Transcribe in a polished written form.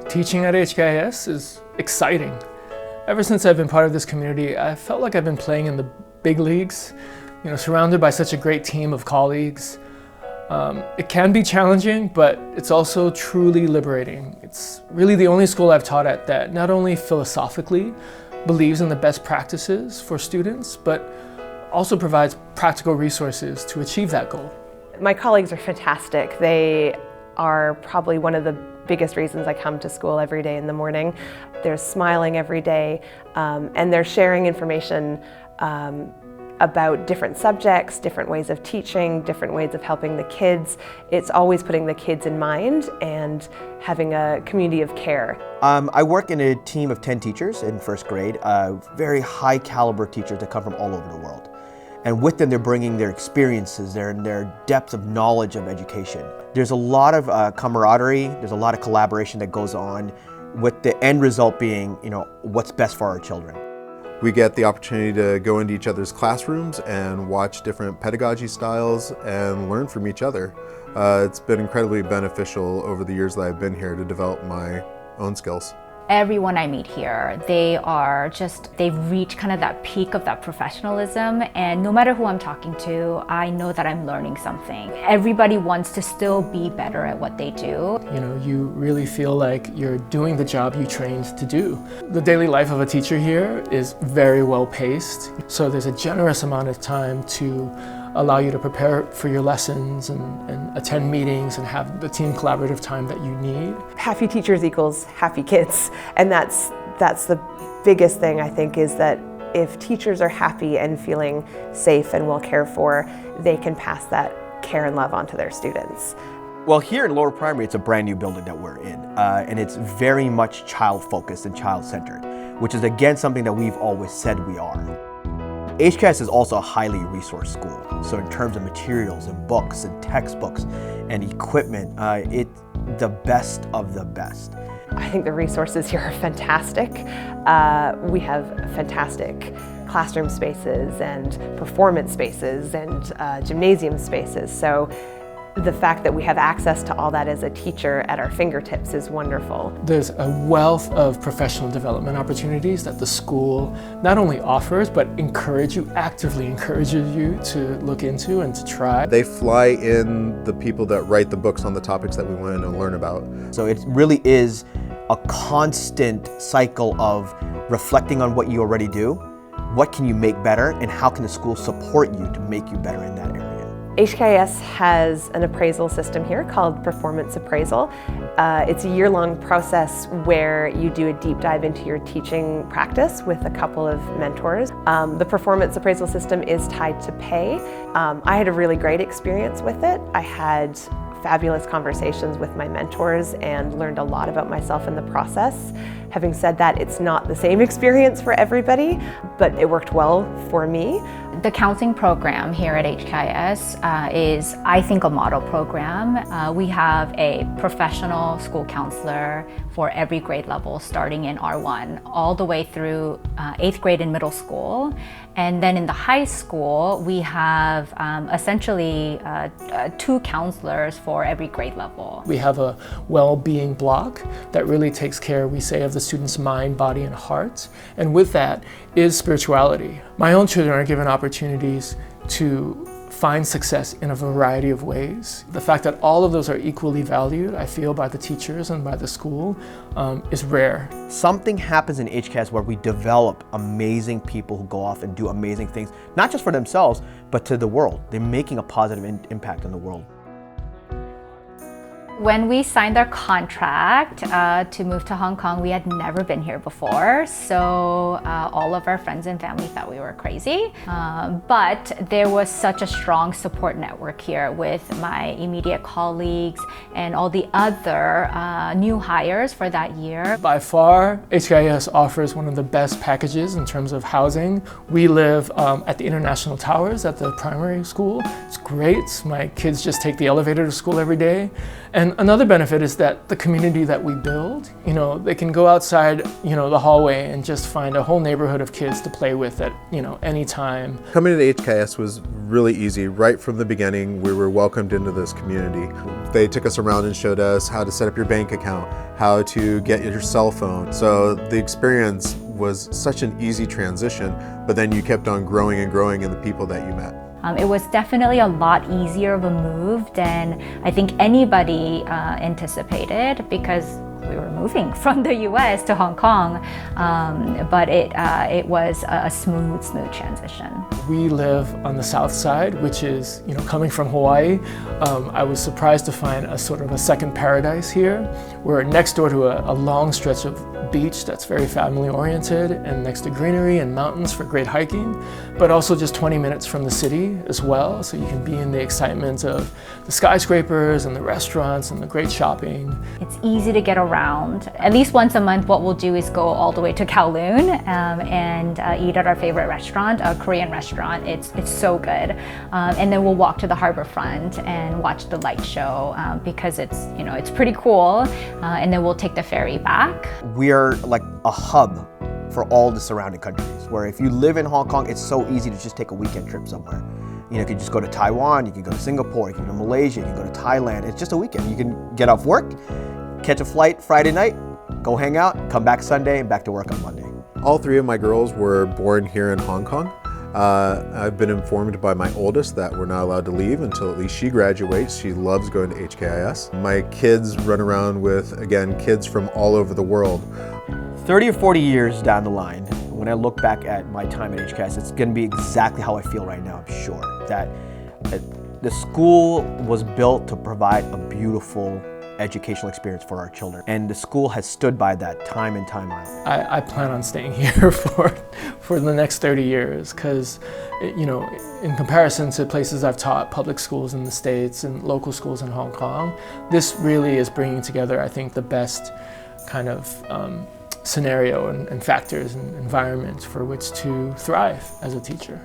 Teaching at HKIS is exciting. Ever since I've been part of this community, I felt like I've been playing in the big leagues, surrounded by such a great team of colleagues. It can be challenging, but it's also truly liberating. It's really the only school I've taught at that not only philosophically believes in the best practices for students, but also provides practical resources to achieve that goal. My colleagues are fantastic. They are probably one of the biggest reasons I come to school every day in the morning. They're smiling every day, and they're sharing information about different subjects, different ways of teaching, different ways of helping the kids. It's always putting the kids in mind and having a community of care. I work in a team of 10 teachers in first grade, very high caliber teachers that come from all over the world. And with them, they're bringing their experiences, their depth of knowledge of education. There's a lot of camaraderie, there's a lot of collaboration that goes on, with the end result being, what's best for our children. We get the opportunity to go into each other's classrooms and watch different pedagogy styles and learn from each other. It's been incredibly beneficial over the years that I've been here to develop my own skills. Everyone I meet here, they've reached kind of that peak of that professionalism, and no matter who I'm talking to, I know that I'm learning something. Everybody wants to still be better at what they do. You really feel like you're doing the job you trained to do. The daily life of a teacher here is very well paced, so there's a generous amount of time to allow you to prepare for your lessons and attend meetings and have the team collaborative time that you need. Happy teachers equals happy kids, and that's the biggest thing, I think, is that if teachers are happy and feeling safe and well cared for, they can pass that care and love on to their students. Well, here in Lower Primary, it's a brand new building that we're in, and it's very much child-focused and child-centered, which is again something that we've always said we are. HKIS is also a highly resourced school, so in terms of materials and books and textbooks and equipment, it's the best of the best. I think the resources here are fantastic. We have fantastic classroom spaces and performance spaces and gymnasium spaces, so the fact that we have access to all that as a teacher at our fingertips is wonderful. There's a wealth of professional development opportunities that the school not only offers, but actively encourages you to look into and to try. They fly in the people that write the books on the topics that we want to learn about. So it really is a constant cycle of reflecting on what you already do, what can you make better, and how can the school support you to make you better in that area. HKIS has an appraisal system here called performance appraisal. It's a year-long process where you do a deep dive into your teaching practice with a couple of mentors. The performance appraisal system is tied to pay. I had a really great experience with it. I had fabulous conversations with my mentors and learned a lot about myself in the process. Having said that, it's not the same experience for everybody, but it worked well for me. The counseling program here at HKIS is, I think, a model program. We have a professional school counselor for every grade level, starting in R1, all the way through 8th grade in middle school. And then in the high school, we have essentially 2 counselors for every grade level. We have a well-being block that really takes care, we say, of the student's mind, body, and heart. And with that is spirituality. My own children are given opportunities to find success in a variety of ways. The fact that all of those are equally valued, I feel, by the teachers and by the school is rare. Something happens in HKIS where we develop amazing people who go off and do amazing things, not just for themselves, but to the world. They're making a positive impact on the world. When we signed our contract to move to Hong Kong, we had never been here before, so all of our friends and family thought we were crazy. But there was such a strong support network here with my immediate colleagues and all the other new hires for that year. By far, HKIS offers one of the best packages in terms of housing. We live at the International Towers at the primary school. It's great. My kids just take the elevator to school every day. And And another benefit is that the community that we build, they can go outside, the hallway and just find a whole neighborhood of kids to play with at, any time. Coming to HKIS was really easy. Right from the beginning, we were welcomed into this community. They took us around and showed us how to set up your bank account, how to get your cell phone. So the experience was such an easy transition, but then you kept on growing and growing in the people that you met. It was definitely a lot easier of a move than I think anybody anticipated, because we were moving from the US to Hong Kong, but it was a smooth transition. We live on the south side, which is, coming from Hawaii, I was surprised to find a sort of a second paradise here. We're next door to a long stretch of beach that's very family oriented, and next to greenery and mountains for great hiking, but also just 20 minutes from the city as well, so you can be in the excitement of the skyscrapers and the restaurants and the great shopping. It's easy to get around. At least once a month, what we'll do is go all the way to Kowloon and eat at our favorite restaurant, a Korean restaurant. It's so good. And then we'll walk to the harbor front and watch the light show because it's pretty cool. And then we'll take the ferry back. We are like a hub for all the surrounding countries, where if you live in Hong Kong, it's so easy to just take a weekend trip somewhere. You can just go to Taiwan, you can go to Singapore, you can go to Malaysia, you can go to Thailand. It's just a weekend. You can get off work, catch a flight Friday night, go hang out, come back Sunday, and back to work on Monday. All three of my girls were born here in Hong Kong. I've been informed by my oldest that we're not allowed to leave until at least she graduates. She loves going to HKIS. My kids run around with, again, kids from all over the world. 30 or 40 years down the line, when I look back at my time at HKIS, it's going to be exactly how I feel right now, I'm sure. That the school was built to provide a beautiful educational experience for our children. And the school has stood by that time and time out. I plan on staying here for the next 30 years because, in comparison to places I've taught, public schools in the States and local schools in Hong Kong, this really is bringing together, I think, the best kind of scenario and factors and environments for which to thrive as a teacher.